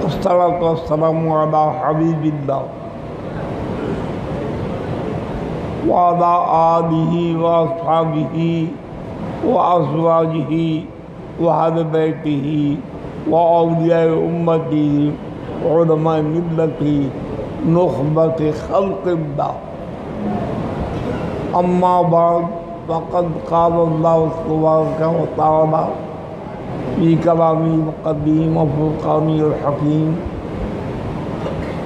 الصلاة والسلام على حبيب الله وعلى آله وأصحابه وأزواجه وأهل بيته وأولياء أمته وعلماء ملته نخبة خلق الله. أما بعد فقد قال الله تبارك وتعالى في كلامه القديم وفرقانه الحكيم: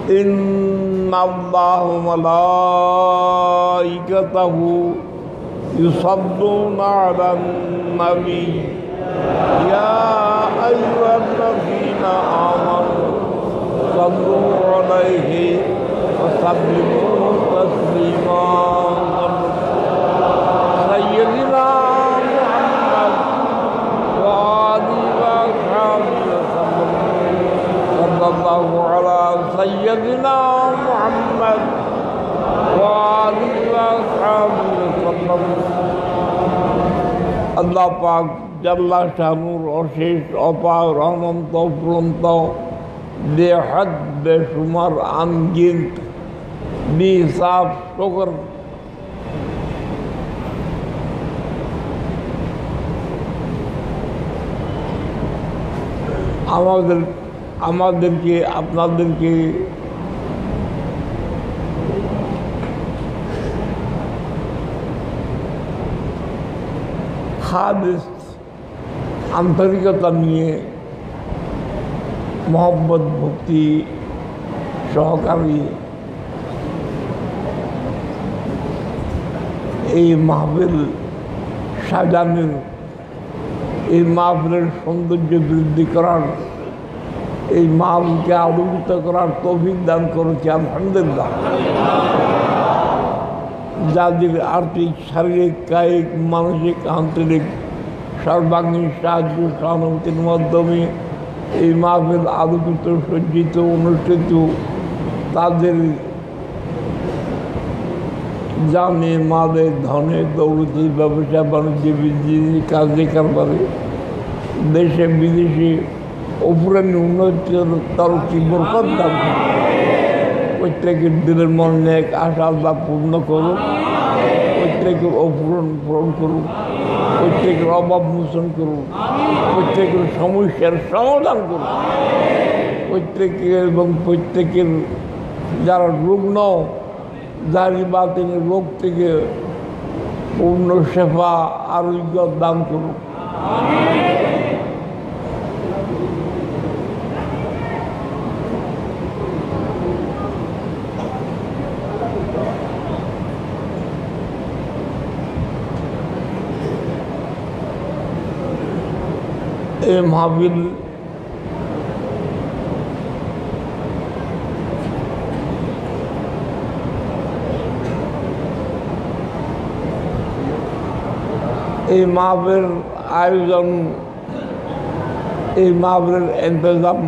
إن الله وملائكته يصلون على النبي يا أيها الذين آمنوا صلوا عليه وسلموا تسليما. سيدنا محمد وآله وأصحابه وسلم. صلى الله على سيدنا محمد وآله وأصحابه وسلم. আল্লাহ পাক জাল্লা শানুর অশেষ অপার অনন্ত অফুরন্ত বেহদ বেশুমার আনগিনত বেহিসাব শুকর আমাদেরকে আপনাদেরকে খালিস আন্তরিকতা নিয়ে মোহব্বত ভক্তি সহকারী এই মাহফিল সাজানোর, এই মাহফিলের সৌন্দর্য বৃদ্ধি করার, এই মাহফিলকে আলোকিত করার তৌফিক দান করেছে আলহামদুলিল্লাহ। যাদের আর্থিক, শারীরিক, কায়িক, মানসিক, আন্তরিক সর্বাঙ্গীন সাহায্য সহানুভূতির মাধ্যমে এই মাহফিল আলোকিত, সজ্জিত, অনুষ্ঠিত, তাদের জানে, মালে, ধনে, দৌলতে, ব্যবসা বাণিজ্য, বৃদ্ধি, কাজে কারবারে, দেশে বিদেশে অপূরণীয় উন্নতির তরফি বরকত দান করুন। প্রত্যেকের দিলের মন নেক আশা আল্লাহ পূর্ণ করুন, প্রত্যেকের পূরণ করুন, প্রত্যেকের অভাব মোচন করুন, প্রত্যেকের সমস্যার সমাধান করুন, প্রত্যেকের যারা রুগ্ন জারি বাতিলের রোগ থেকে পূর্ণ সেবা আরোগ্য দান করুন। এই মাহফিল এই মাহফিলের আয়োজন, এই মাহফিলের ইন্তজাম,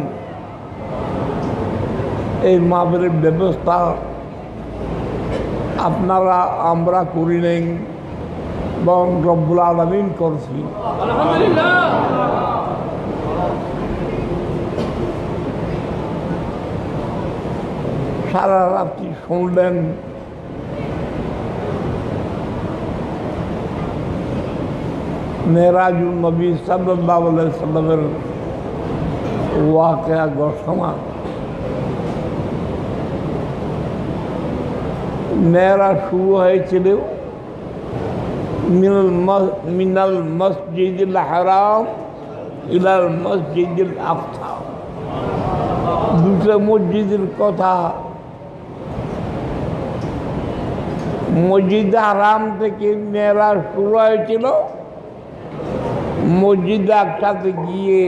এই মাহফিলের ব্যবস্থা আপনারা আমরা করি নাই, বরং রব্বুল আলামিন করছি। সারা রাত্রি শুনলেন, মেরাজুন নবী সাল্লাল্লাহু আলাইহি সাল্লামের ওয়াকিয়া ঘটনা। মেরাজ শুরু হয়েছিল মিনাল মসজিদুল হারাম ইলাল মসজিদুল আকসা। দুটো মসজিদের কথা, মসজিদ হারাম থেকে মেরাজ শুরু হয়েছিল, মসজিদ আকসাতে গিয়ে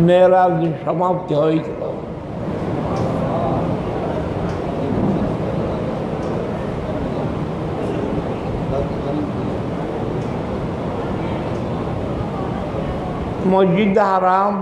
মেরাজ সমাপ্তি হয়েছিল। মসজিদ হারাম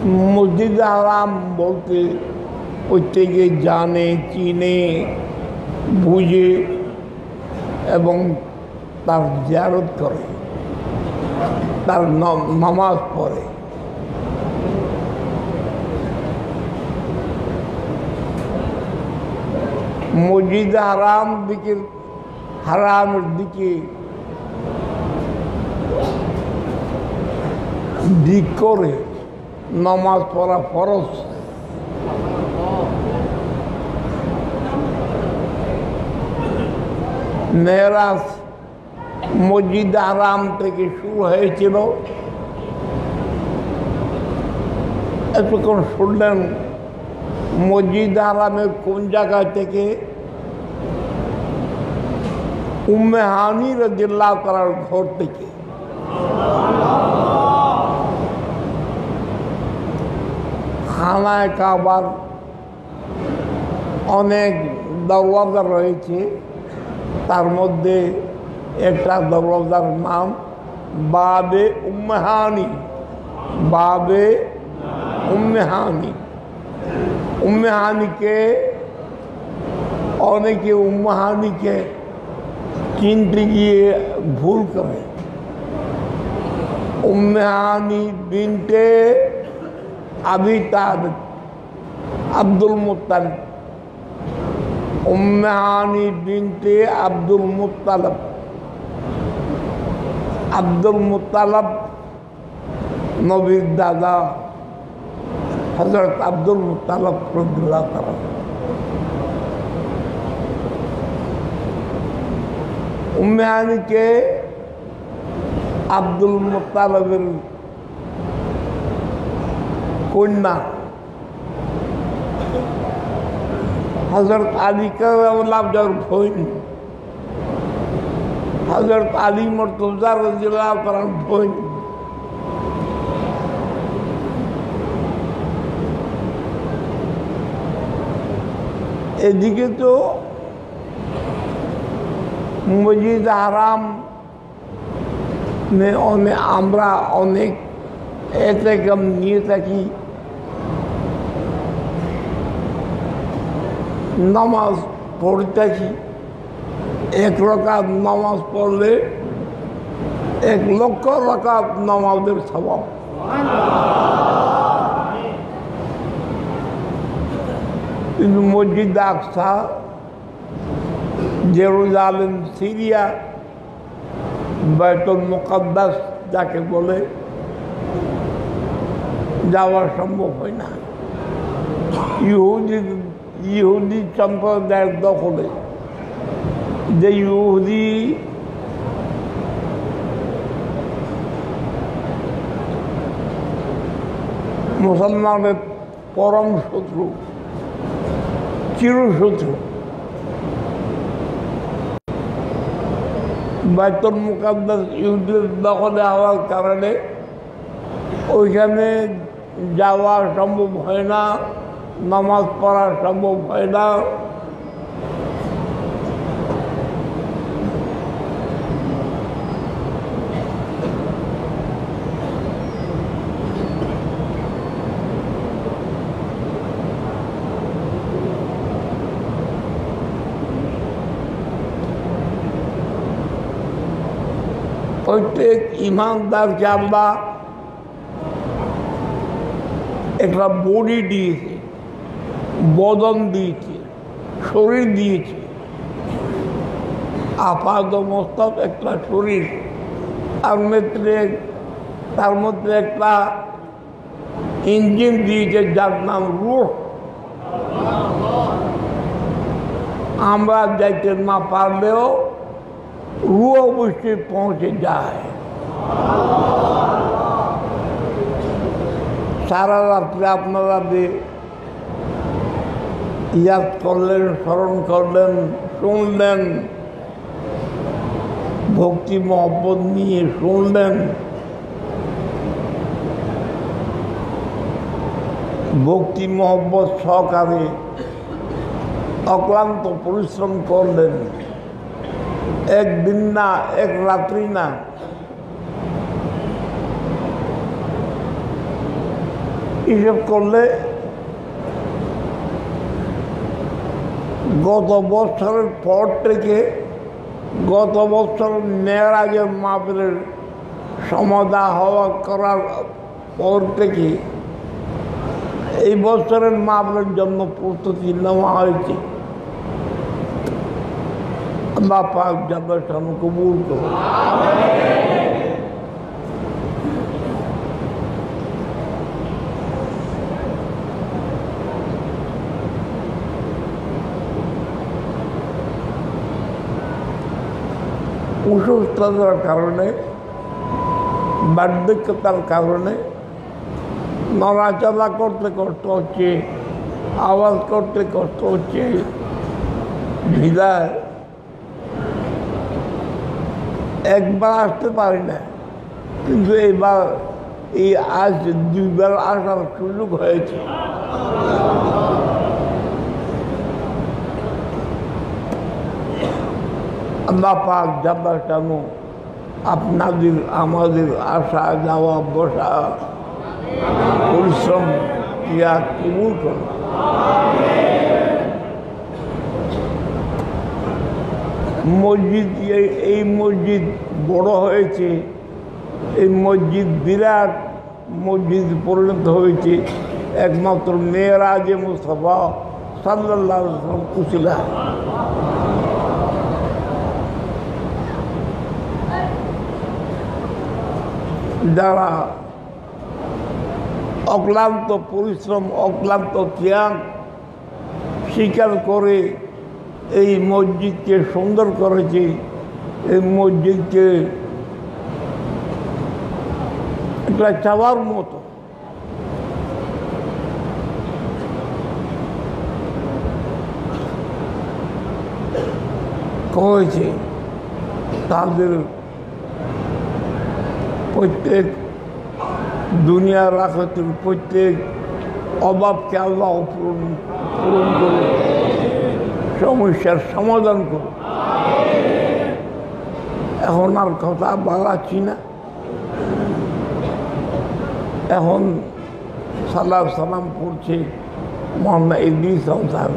মসজিদ হারাম বলতে প্রত্যেকে জানে, চিনে, বুঝে এবং তার জিয়ারত করে, তার নামাজ পড়ে। মসজিদ হারামের দিকে দিক করে নামাজ পড়া ফরজ। মেরাজ মসজিদ হারাম থেকে শুরু হয়েছিল। এতক্ষণ শুনলেন মসজিদ হারামের কোন জায়গা থেকে? উম্মে হানি রাদিয়াল্লাহু তাআলার ঘর থেকে। খানায় কাবার অনেক দরওয়াজা রয়েছে, তার মধ্যে একটা দরওয়াজার নাম বাবে উম্মে হানি। বাবে উম্মে হানি। উম্মে হানিকে অনেকে উম্মে হানিকে চিনতে গিয়ে ভুল করে। উম্মে হানি বিনতে আবি তালিব, আব্দুল মুত্তালিব। উম্মে হানি বিনতে আব্দুল মুত্তালিব। আব্দুল মুত্তালিব নবীর দাদা হযরত আব্দুল মুত্তালিব রাদিয়াল্লাহু তাআলা। উম্মে হানিকে আব্দুল মুত্তালিবের কন্যা হযরত আলী কারামাল্লাহর বোন, হযরত আলী মুর্তজা রাদিয়াল্লাহু তাআলার বোন। এদিকে তো মসজিদ হারাম আমরা অনেক এতেকাম নিয়ে থাকি, নামাজ পড়ে থাকি। 1 রাকাত নামাজ পড়লে 1 লক্ষ রাকাত নামাজের সওয়াব। কিন্তু মসজিদ আকসা, জেরুজালেম, সিরিয়া, বাইতুল মুকাদ্দাস যাকে বলে, যাওয়া সম্ভব হয় না। ইহুদি সম্প্রদায়ের দখলে। যে ইহুদি মুসলমানের পরম শত্রু, চিরশত্রু। বাইতুল মুকাদ্দাস ইহুদির দখলে হওয়ার কারণে ওইখানে যাওয়া সম্ভব হয় না, নামাজ পড়া সম্ভব হয় না। প্রত্যেক ইমানদারকে আল্লাহ একটা বডি দিয়েছে, বদন দিয়েছে, শরীর দিয়েছে। আপাত মস্তক একটা শরীর, তার মধ্যে একটা ইঞ্জিন দিয়েছে যার নাম রূহ। আমরা যাইতে না পারলেও রূহ অবশ্যই পৌঁছে যায়। সারা রাত্রে আপনারা ইয়াদ করলেন, স্মরণ করলেন, শুনলেন, ভক্তি মহব্বত নিয়ে শুনলেন, ভক্তি মহব্বত সহকারে অক্লান্ত পরিশ্রম করলেন। একদিন না, এক রাত্রি না, হিসেব করলে গত বছরের পর থেকে গত বছর মেরাজের মাহফিলের সমাধা হওয়া করার পর থেকে এই বছরের মাহফিলের জন্য প্রস্তুতি নেওয়া হয়েছে। আল্লাহ পাক যাদের সামনে কবুল করুন। অসুস্থতার কারণে, বার্ধক্যতার কারণে নড়াচড়া করতে কষ্ট হচ্ছে, আওয়াজ করতে কষ্ট হচ্ছে, ভিড়ায় একবার আসতে পারি না, কিন্তু এবার এই আজ দুইবার আসার সুযোগ হয়েছে। আল্লাহ পাক যাবার কেন আপনাদের আমাদের আসা যাওয়া বসা পরিশ্রম ক্রিয়া কবুল করুন। মসজিদ, এই মসজিদ বড় হয়েছে, এই মসজিদ বিরাট মসজিদ পরিণত হয়েছে একমাত্র মেরাজে মুস্তাফা সাল্লাল্লাহু আলাইহি ওয়াসাল্লাম উসিলা। যারা অক্লান্ত পরিশ্রম, অক্লান্ত ত্যাগ স্বীকার করে এই মসজিদকে সুন্দর করেছে, এই মসজিদকে একটা চাওয়ার মতো করেছে, তাদের প্রত্যেক দুনিয়ার আখিরাতের প্রত্যেক অভাবকে আল্লাহ পূরণ করে সমস্যার সমাধান করুন। এখন আর কথা বাড়াচ্ছি না, এখন সালাম পড়ছে মোহাম্মদ ইদ্রিস সাহেব।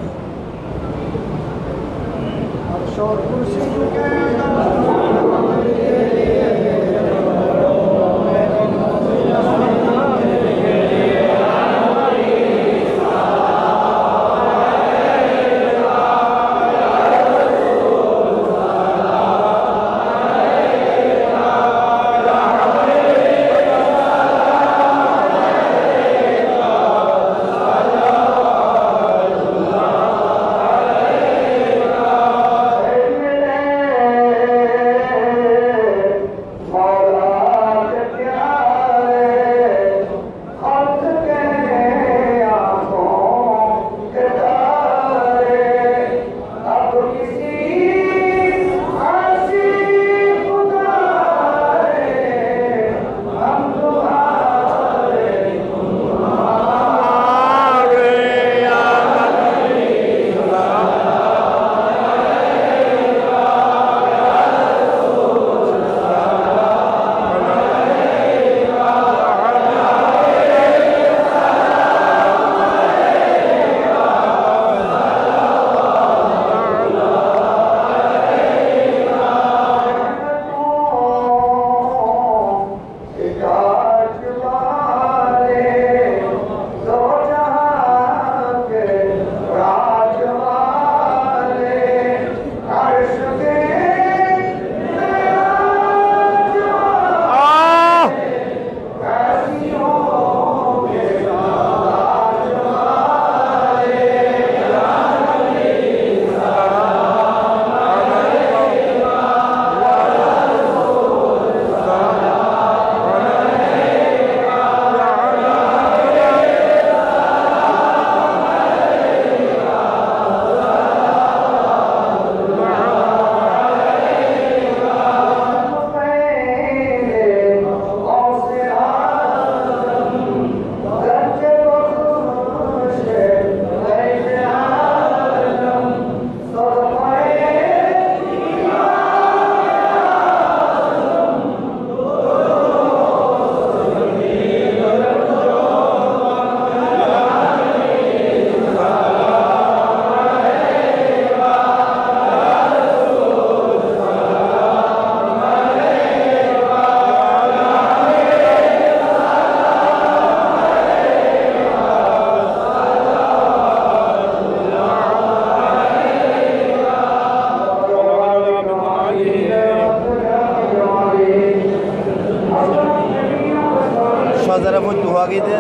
ಹೋಗಿದ್ದೆ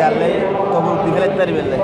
ಅಲ್ಲೇ ತಗೊಂಡು ತರಿಬಲ್ಲ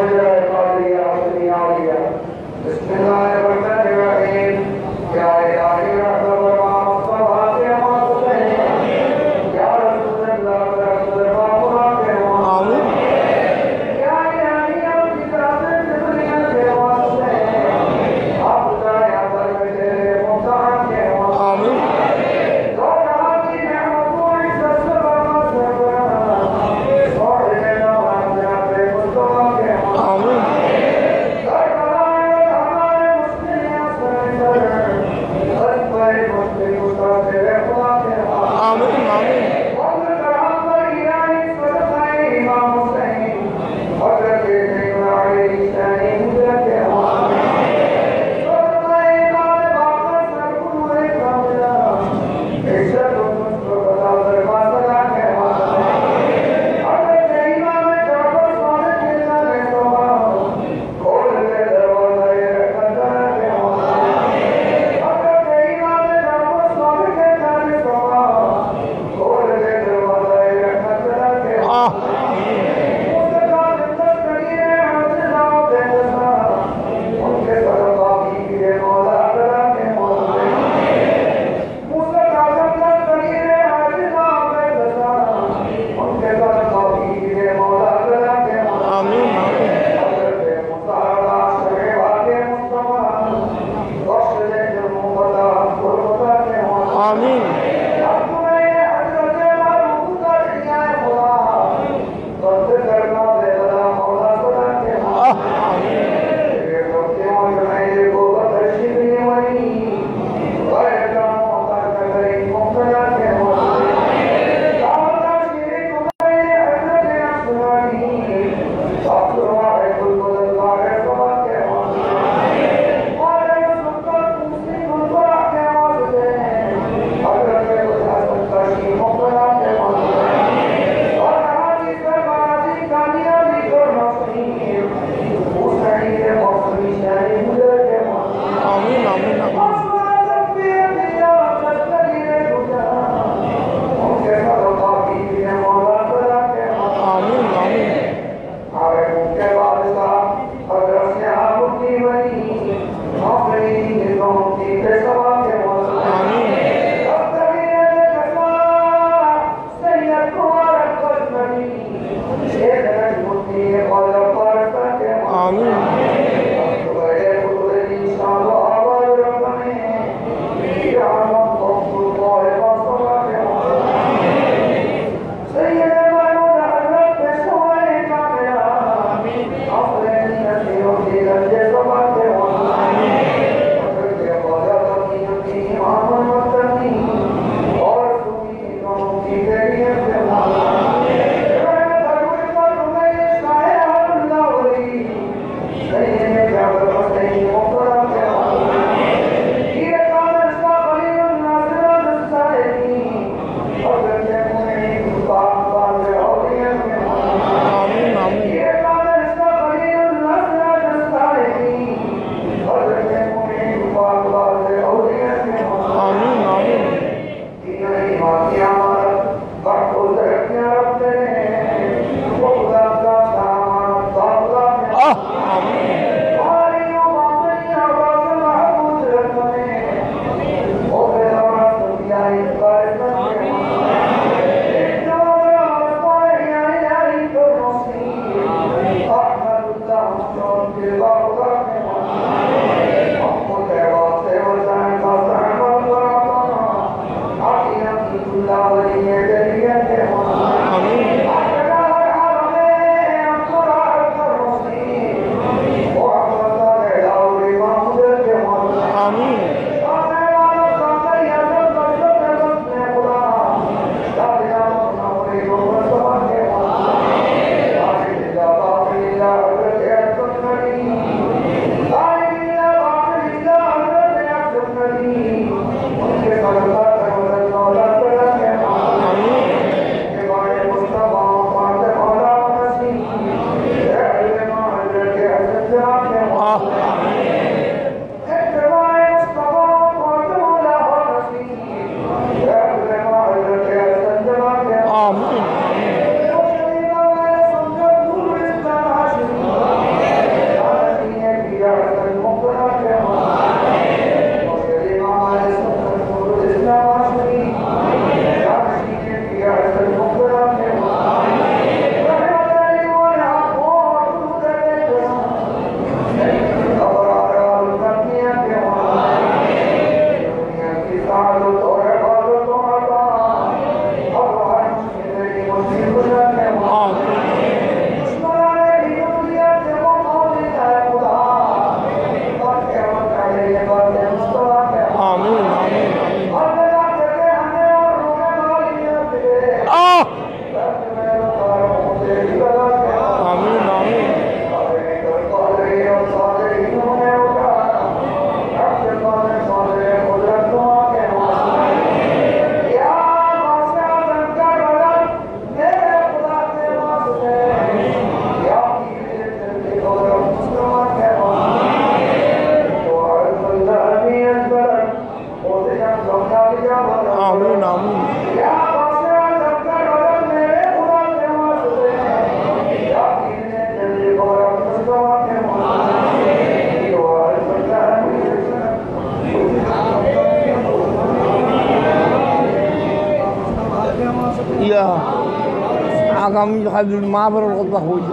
আমি খালি মা বাবার কথা হইল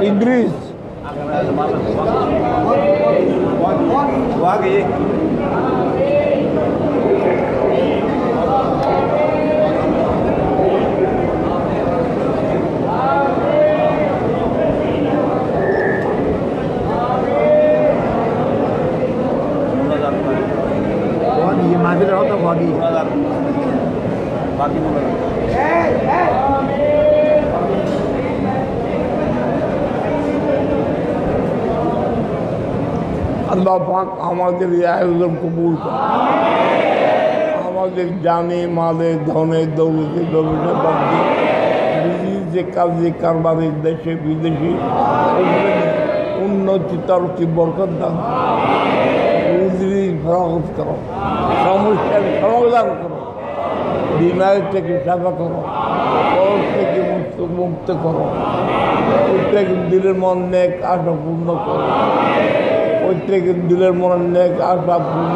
ইদ্রিস মাঝের হতো ভাগি বাকি আল্লাহ পাক আমাদের এই আয়োজন কবুল করে আমাদের জানে মালে ধনে দৌলতে দৌলতে বাকি যে কাজে কারবারে দেশে বিদেশে উন্নতি তরকি বরকত দান রুজি ফরাগত করো সমস্যার সমাধান করো বিমারি থেকে সেবা করো খরচ থেকে মুক্ত করো প্রত্যেক দিলের মন নেক আশা পূর্ণ করো প্রত্যেকের দিলের মনের নেক আশা পূর্ণ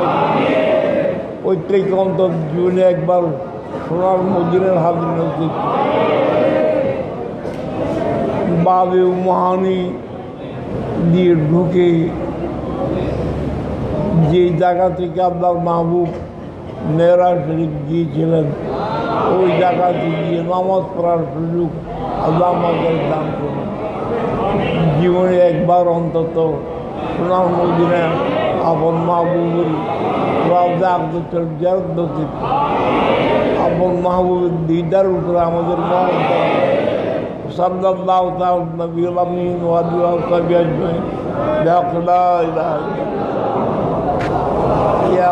প্রত্যেক অন্তর জীবনে একবার সোনার মদিনের হাজির নজর বাবে মহানি দিয়ে ঢুকে যে জায়গা থেকে আপনার মাহবুব মেয়েরা শরীফ গিয়েছিলেন ওই জায়গাতে গিয়ে নামাজ পড়ার সুযোগ আল্লাহ আমাদের দান করুন জীবনে একবার অন্তত সোনার মদিনে আপন মাহবুবের রাজা আব্দুল জারদ নসিব আপন মাহবুবের দিদার উপরে আমাদের সাল্লাল্লাহু তাআলা নবীল আমিন ওয়া আলিহি ওয়া সাহবিহি আজমাইন লা ইলাহা ইল্লা ইয়া